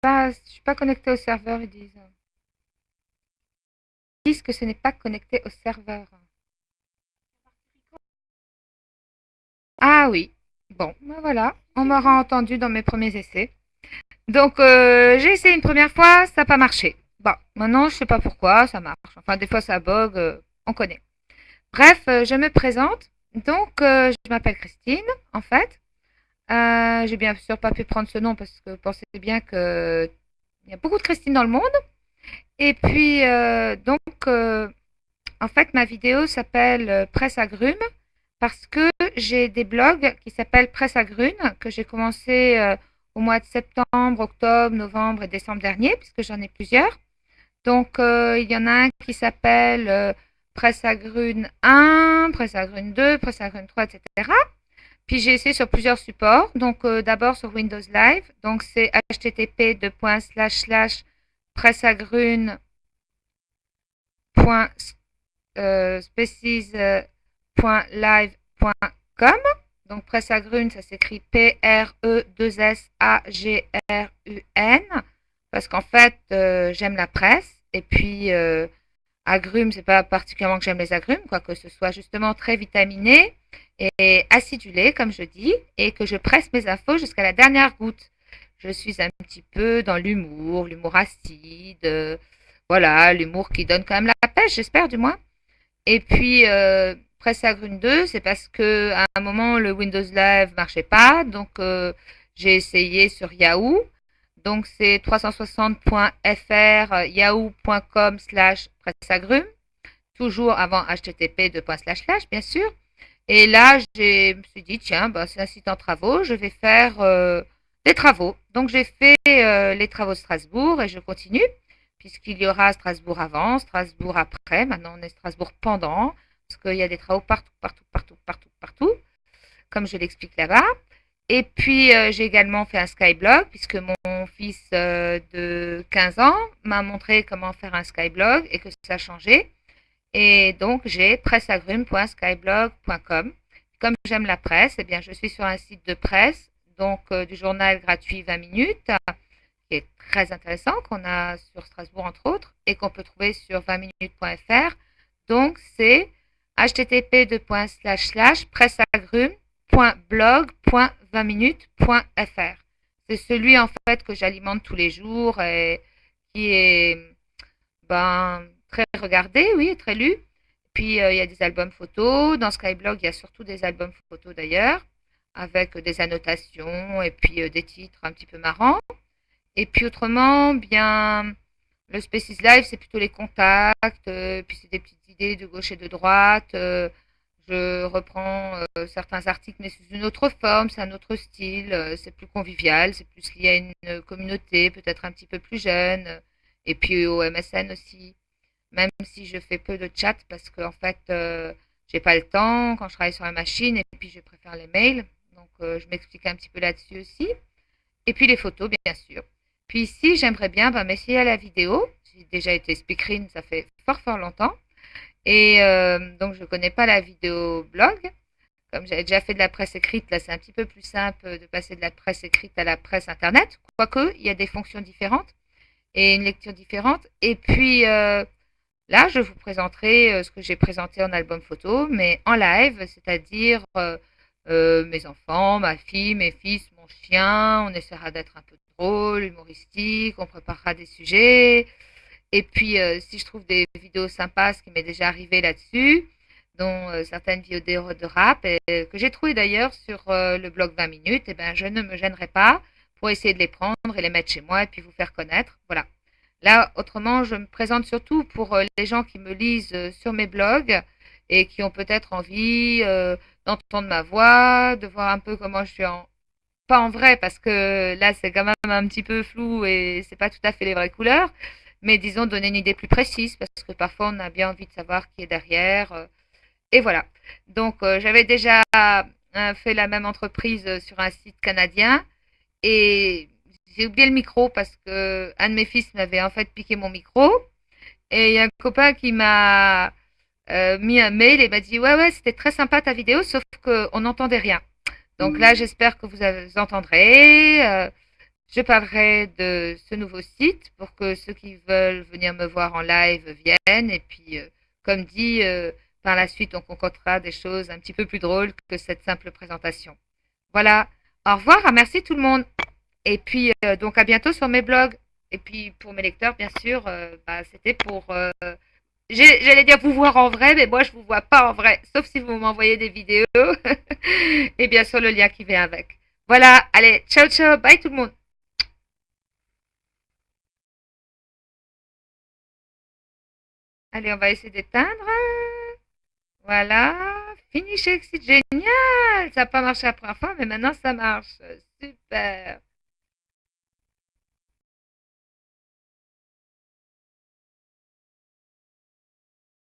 Je suis pas connectée au serveur, ils disent. Ils disent que ce n'est pas connecté au serveur. Ah oui. Bon, ben voilà. On m'aura entendu dans mes premiers essais. Donc, j'ai essayé une première fois, ça n'a pas marché. Bon, maintenant, je sais pas pourquoi, ça marche. Enfin, des fois, ça bug, on connaît. Bref, je me présente. Donc, je m'appelle Christine, en fait. J'ai bien sûr pas pu prendre ce nom parce que vous pensez bien que il y a beaucoup de Christine dans le monde. Et puis, en fait, ma vidéo s'appelle Presse Agrumes parce que j'ai des blogs qui s'appellent Presse Agrumes que j'ai commencé au mois de septembre, octobre, novembre et décembre dernier, puisque j'en ai plusieurs. Donc, il y en a un qui s'appelle Presse Agrumes 1, Presse Agrumes 2, Presse Agrumes 3, etc. Puis j'ai essayé sur plusieurs supports. Donc, d'abord sur Windows Live. Donc, c'est http://presseagrune.species.live.com. Donc, Pressagrune, ça s'écrit P-R-E-2-S-A-G-R-U-N. Parce qu'en fait, j'aime la presse. Et puis, agrumes, c'est pas particulièrement que j'aime les agrumes, quoique ce soit justement très vitaminé et acidulé, comme je dis, et que je presse mes infos jusqu'à la dernière goutte. Je suis un petit peu dans l'humour acide, voilà, l'humour qui donne quand même la pêche, j'espère du moins. Et puis, Presse Agrune 2, c'est parce que à un moment, le Windows Live marchait pas, donc j'ai essayé sur Yahoo. Donc, c'est 360.fr, yahoo.com slash presseagrumes, toujours avant http bien sûr. Et là, je me suis dit, tiens, bah, c'est un site en travaux, je vais faire des travaux. Donc, j'ai fait les travaux de Strasbourg et je continue, puisqu'il y aura Strasbourg avant, Strasbourg après. Maintenant, on est Strasbourg pendant, parce qu'il y a des travaux partout, partout, partout, partout, partout, comme je l'explique là-bas. Et puis, j'ai également fait un Skyblog, puisque mon fils de 15 ans m'a montré comment faire un Skyblog et que ça a changé. Et donc, j'ai presseagrumes.skyblog.com. Comme j'aime la presse, eh bien, je suis sur un site de presse, donc du journal gratuit 20 minutes, qui est très intéressant, qu'on a sur Strasbourg entre autres, et qu'on peut trouver sur 20minutes.fr. Donc, c'est http://presseagrumes.blog.20minutes.fr. C'est celui en fait que j'alimente tous les jours et qui est très regardé, oui, très lu. Puis il y a des albums photos. Dans Skyblog, il y a surtout des albums photos d'ailleurs, avec des annotations et puis des titres un petit peu marrants. Et puis autrement, bien, le Spaces Live, c'est plutôt les contacts, puis c'est des petites idées de gauche et de droite. Je reprends certains articles, mais sous une autre forme, c'est un autre style, c'est plus convivial, c'est plus lié à une communauté, peut-être un petit peu plus jeune, et puis au MSN aussi, même si je fais peu de chat parce qu'en fait, j'ai pas le temps quand je travaille sur la machine, et puis je préfère les mails, donc je m'explique un petit peu là-dessus aussi. Et puis les photos, bien sûr. Puis ici, j'aimerais bien m'essayer à la vidéo. J'ai déjà été speakerine, ça fait fort fort longtemps. Et donc, je ne connais pas la vidéo blog. Comme j'avais déjà fait de la presse écrite, là, c'est un petit peu plus simple de passer de la presse écrite à la presse internet. Quoique, il y a des fonctions différentes et une lecture différente. Et puis, là, je vous présenterai ce que j'ai présenté en album photo, mais en live, c'est-à-dire mes enfants, ma fille, mes fils, mon chien. On essaiera d'être un peu drôle, humoristique, on préparera des sujets. Et puis, si je trouve des vidéos sympas, ce qui m'est déjà arrivé là-dessus, dont certaines vidéos de rap, que j'ai trouvées d'ailleurs sur le blog 20 minutes, eh ben, je ne me gênerai pas pour essayer de les prendre et les mettre chez moi et puis vous faire connaître. Voilà. Là, autrement, je me présente surtout pour les gens qui me lisent sur mes blogs et qui ont peut-être envie d'entendre ma voix, de voir un peu comment je suis pas en vrai, parce que là, c'est quand même un petit peu flou et c'est pas tout à fait les vraies couleurs. Mais disons, donner une idée plus précise, parce que parfois, on a bien envie de savoir qui est derrière. Et voilà. Donc, j'avais déjà fait la même entreprise sur un site canadien. Et j'ai oublié le micro parce que un de mes fils m'avait en fait piqué mon micro. Et il y a un copain qui m'a mis un mail et m'a dit ouais ouais c'était très sympa ta vidéo sauf qu'on n'entendait rien. Donc là j'espère que vous entendrez. Je parlerai de ce nouveau site pour que ceux qui veulent venir me voir en live viennent. Et puis, comme dit, par la suite, on concoctera des choses un petit peu plus drôles que cette simple présentation. Voilà. Au revoir. Merci tout le monde. Et puis, donc, à bientôt sur mes blogs. Et puis, pour mes lecteurs, bien sûr, bah, c'était pour... j'allais dire vous voir en vrai, mais moi, je vous vois pas en vrai. Sauf si vous m'envoyez des vidéos. Et bien sûr, le lien qui vient avec. Voilà. Allez, ciao, ciao. Bye tout le monde. Allez, on va essayer d'éteindre. Voilà. Finish exit. Génial. Ça n'a pas marché la première fois, mais maintenant, ça marche. Super.